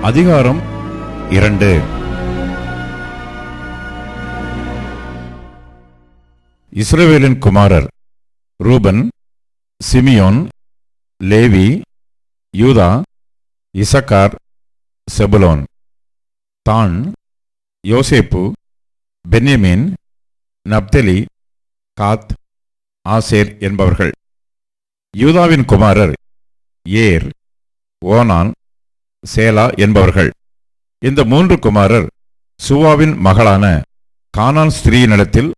அதிகாரம் 2. இஸ்ரவேலின் குமாரர் ரூபன், சிமியோன், லேவி, யூதா, இசக்கார், செபுலோன். தான், யோசேப்பு, பென்யமீன், நப்தலி, காத், ஆசேர் என்பவர்கள். யூதாவின் குமாரர் ஏர், ஓனான், சேலா என்பவர்கள். இந்த 3 குமாரர் சுவாவின் மகளான கானான் ஸ்திரீயினிடத்தில்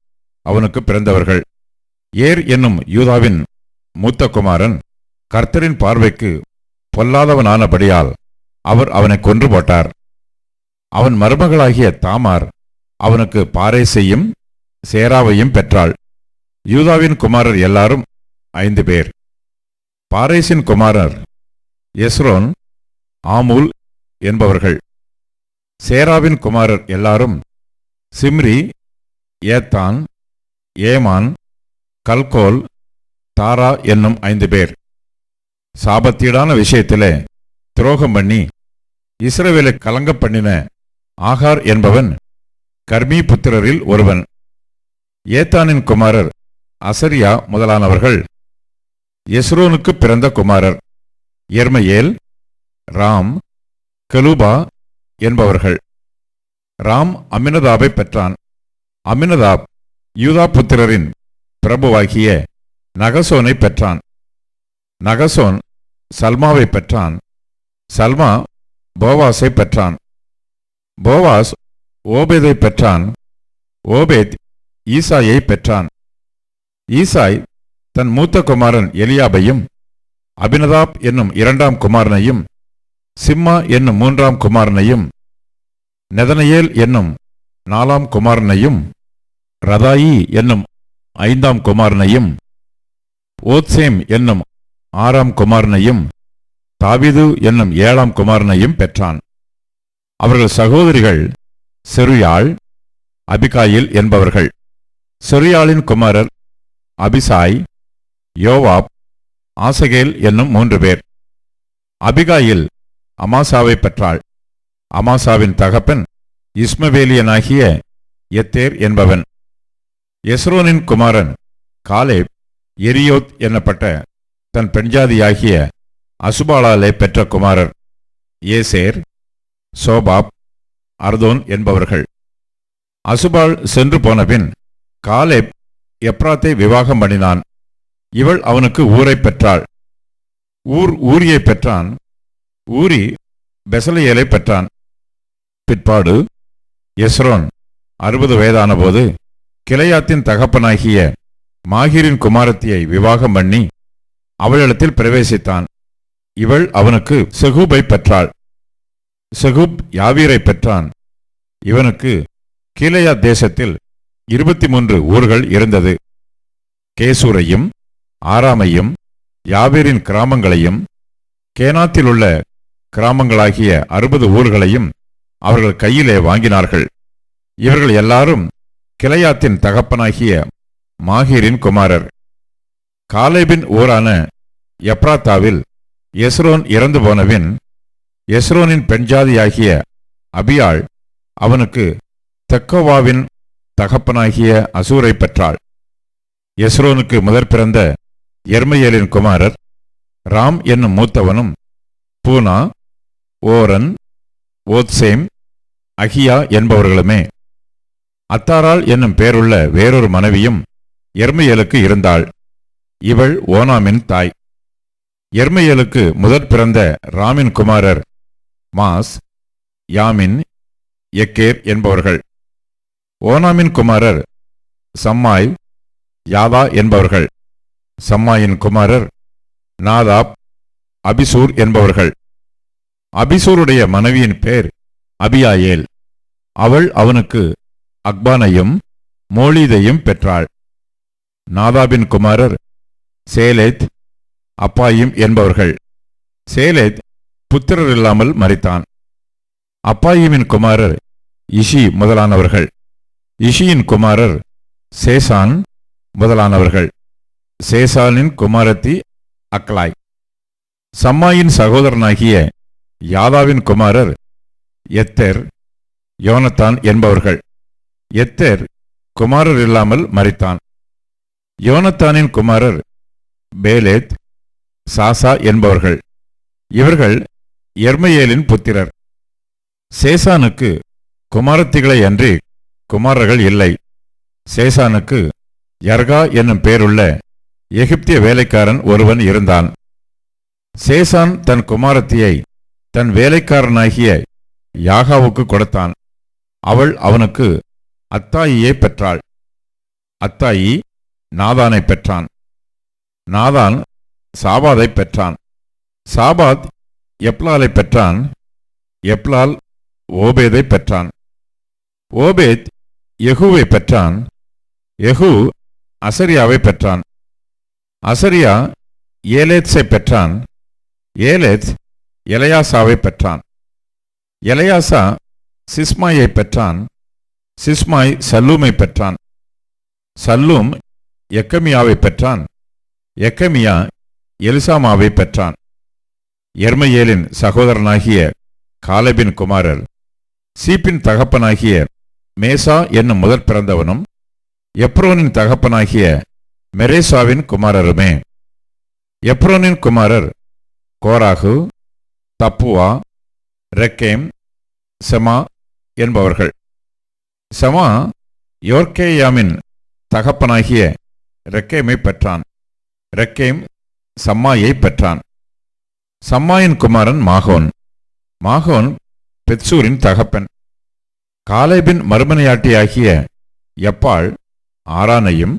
அவனுக்கு பிறந்தவர்கள். ஏர் என்னும் யூதாவின் மூத்த குமாரன் கர்த்தரின் பார்வைக்கு பொல்லாதவனானபடியால் அவர் அவனை கொன்று போட்டார். அவன் மருமகளாகிய தாமார் அவனுக்கு பாரேசையும் சேராவையும் பெற்றாள். யூதாவின் குமாரர் எல்லாரும் 5 பேர். பாரேசின் குமாரர் எஸ்ரோன், ஆமூல் என்பவர்கள். சேராவின் குமாரர் எல்லாரும் சிம்ரி, ஏத்தான், ஏமான், கல்கோல், தாரா என்னும் 5 பேர். சாபத்தீடான விஷயத்திலே துரோகம் பண்ணி இஸ்ரவேலை கலங்க பண்ணின ஆகார் என்பவன் கர்மீ புத்திரரில் ஒருவன். ஏத்தானின் குமாரர் அசரியா முதலானவர்கள் எஸ்ரோனுக்கு பிறந்த குமாரர். எர்மையேல், ராம், கெலுபா என்பவர்கள். ராம் அமினதாபை பெற்றான். அமினதாப் யூதா புத்திரரின் பிரபுவாகிய நகசோனை பெற்றான். நகசோன் சல்மாவை பெற்றான். சல்மா போவாஸை பெற்றான். போவாஸ் ஓபேதை பெற்றான். ஓபேத் ஈசாயை பெற்றான். ஈசாய் தன் மூத்த குமாரன் எலியாபையும், அபினதாப் என்னும் 2ஆம் குமாரனையும், சிம்மா என்னும் 3ஆம் குமாரனையும், நெதனயேல் என்னும் 4ஆம் குமாரனையும், ரதாயி என்னும் 5ஆம் குமாரனையும், ஓத்சேம் என்னும் 6ஆம் குமாரனையும், தாவீது என்னும் 7ஆம் குமாரனையும் பெற்றான். அவர்கள் சகோதரிகள் செருயாள், அபிகாயில் என்பவர்கள். செருயாளின் குமாரர் அபிசாய், யோவாப், ஆசகேல் என்னும் 3 பேர். அபிகாயில் அமாசாவை பெற்றாள். அமாசாவின் தகப்பன் இஸ்மவேலியனாகிய எத்தேர் என்பவன். எஸ்ரோனின் குமாரன் காலேப் எரியோத் என்னப்பட்ட தன் பெண்ஜாதியாகிய அசுபாளாலே பெற்ற குமாரர் ஏசேர், சோபாப், அர்தோன் என்பவர்கள். அசுபாள் சென்று போனபின் காலேப் எப்ராத்தை விவாகம் பண்ணினான். இவள் அவனுக்கு ஊரை பெற்றாள். ஊர் ஊரியை பெற்றான். ஊரி பெசலையேலை பெற்றான். பிற்பாடு எஸ்ரோன் 60 வயதான போது கிளையாத்தின் தகப்பனாகிய மாகீரின் குமாரத்தியை விவாகம் பண்ணி அவளிடத்தில் பிரவேசித்தான். இவள் அவனுக்கு செகூபை பெற்றாள். செகூப் யாவீரை பெற்றான். இவனுக்கு கீலேயாத் தேசத்தில் 23 ஊர்கள் இருந்தது. கேசூரையும் ஆராமையும் யாவீரின் கிராமங்களையும் கேனாத்திலுள்ள கிராமங்களாகிய 60 ஊர்களையும் அவர்கள் கையிலே வாங்கினார்கள். இவர்கள் எல்லாரும் கிளையாத்தின் தகப்பனாகிய மாகீரின் குமாரர். காலேபின் ஊரான எப்ராத்தாவில் எஸ்ரோன் இறந்து போனபின் எஸ்ரோனின் பெண்ஜாதியாகிய அபியாள் அவனுக்கு தெக்கோவாவின் தகப்பனாகிய அசூரை பெற்றாள். எஸ்ரோனுக்கு முதற் பிறந்த எர்மையேலின் குமாரர் ராம் என்னும் மூத்தவனும், பூனா, ஓரன், ஓத்சேம், அகியா என்பவர்களுமே. அத்தாராள் என்னும் பேருள்ள வேறொரு மனைவியும் எர்மையேலுக்கு இருந்தாள். இவள் ஓனாமின் தாய். எர்மையேலுக்கு முதற் பிறந்த ராமின் குமாரர் மாஸ், யாமின், எக்கேர் என்பவர்கள். ஓனாமின் குமாரர் சம்மாய், யாதா என்பவர்கள். சம்மாயின் குமாரர் நாதாப், அபிசூர் என்பவர்கள். அபிசூருடைய மனைவியின் பேர் அபியாயேல். அவள் அவனுக்கு அக்பானையும் மோலீதையும் பெற்றாள். நாதாபின் குமாரர் சேலேத், அப்பாயிம் என்பவர்கள். சேலேத் புத்திரர் இல்லாமல் மரித்தான். அப்பாயிமின் குமாரர் இஷி முதலானவர்கள். இஷியின் குமாரர் சேசான் முதலானவர்கள். சேசானின் குமாரத்தி அக்லாய். சம்மாயின் சகோதரனாகிய யாதாவின் குமாரர் எத்தேர், யோனத்தான் என்பவர்கள். எத்தேர் குமாரர் இல்லாமல் மரித்தான். யோனத்தானின் குமாரர் பேலேத், சாசா என்பவர்கள். இவர்கள் எர்மையேலின் புத்திரர். சேசானுக்கு குமாரத்திகளை அன்றி குமாரர்கள் இல்லை. சேசானுக்கு யர்கா என்னும் பேருள்ள எகிப்திய வேலைக்காரன் ஒருவன் இருந்தான். சேசான் தன் குமாரத்தியை தன் வேலைக்காரனாகிய யாகாவுக்கு கொடுத்தான். அவள் அவனுக்கு அத்தாயியை பெற்றாள். அத்தாயி நாதானை பெற்றான். நாதான் சாபாதை பெற்றான். சாபாத் எப்லாலை பெற்றான். எப்லால் ஓபேதை பெற்றான். ஓபேத் யெகூவை பெற்றான். யெகூ அசரியாவை பெற்றான். அசரியா ஏலேத்ஸை பெற்றான். ஏலேத் எலயாசாவை பெற்றான். எலயாசா சிஸ்மாயை பெற்றான். சிஸ்மாய் சல்லூமை பெற்றான். சல்லூம் எக்கமியாவை பெற்றான். எக்கமியா எலிசாமாவை பெற்றான். எர்மையேலின் சகோதரனாகிய காலேபின் குமாரர் சீப்பின் தகப்பனாகிய மேசா என்னும் முதற் பிறந்தவனும் எப்ரோனின் தகப்பனாகிய மெரேசாவின் குமாரருமே. எப்ரோனின் குமாரர் கோராகு, தப்புவா, ரெக்கேம், செமா என்பவர்கள். செமா யோர்க்கேயாமின் தகப்பனாகிய ரெக்கேமை பெற்றான். ரெக்கேம் சம்மாயை பெற்றான். சம்மாயின் குமாரன் மாகோன். மாகோன் பெத்சூரின் தகப்பன். காலேபின் மறுமனையாட்டியாகிய எப்பாள் ஆரானையும்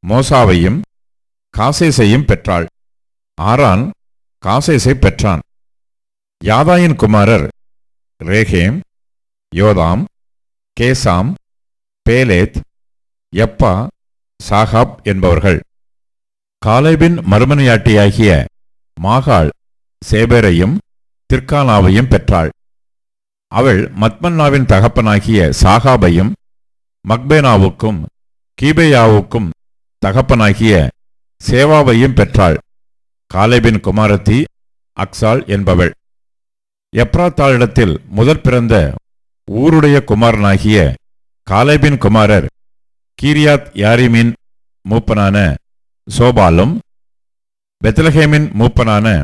மோசாவையும் காசேசையும் பெற்றாள். ஆரான் காசேசை பெற்றான். யாதாயின் குமாரர் ரேகேம், யோதாம், கேசாம், பேலேத், எப்பா, சாகாப் என்பவர்கள். காலேபின் மறுமனையாட்டியாகிய மாகாள் சேபேரையும் திர்கானாவையும் பெற்றாள். அவள் மத்மன்னாவின் தகப்பனாகிய சாகாபையும் மக்பேனாவுக்கும் கீபேயாவுக்கும் தகப்பனாகிய சேவாவையும் பெற்றாள். காலேபின் குமாரத்தி அக்சாள் என்பவள். எப்ராத்தாளிடத்தில் முதற் பிறந்த ஊருடைய குமாரனாகிய காலேபின் குமாரர் கீரியாத் யாரிமின் மூப்பனான சோபாலும் பெத்லஹேமின் மூப்பனான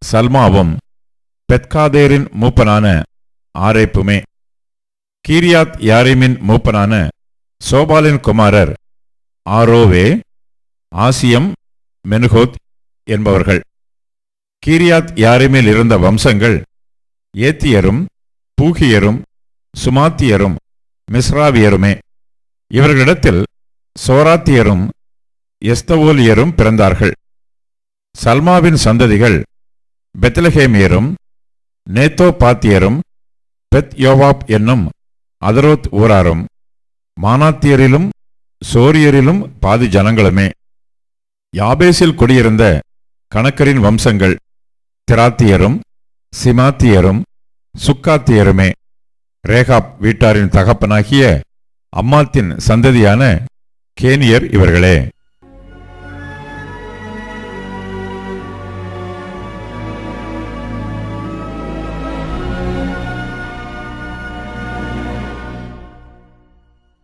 சல்மாவும் பெத்காதேரின் மூப்பனான ஆரேப்புமே. கீரியாத் யாரிமின் மூப்பனான சோபாலின் குமாரர் ஆரோவே, ஆசியம், மெனுகோத் என்பவர்கள். கீரியாத் யாரிமில் இருந்த வம்சங்கள் ஏத்தியரும் பூகியரும் சுமாத்தியரும் மிஸ்ராவியருமே. இவர்களிடத்தில் சோராத்தியரும் எஸ்தவோலியரும் பிறந்தார்கள். சல்மாவின் சந்ததிகள் பெத்லஹேமியரும் நேத்தோபாத்தியரும் பெத் யோவாப் என்னும் அதரோத் ஊராரும் மானாத்தியரிலும் சோரியரிலும் பாதி ஜனங்களுமே. யாபேசில் குடியிருந்த கணக்கரின் வம்சங்கள் திராத்தியரும் சிமாத்தியரும் சுக்காத்தியருமே. ரேகாப் வீட்டாரின் தகப்பனாகிய அம்மாத்தின் சந்ததியான கேனியர் இவர்களே.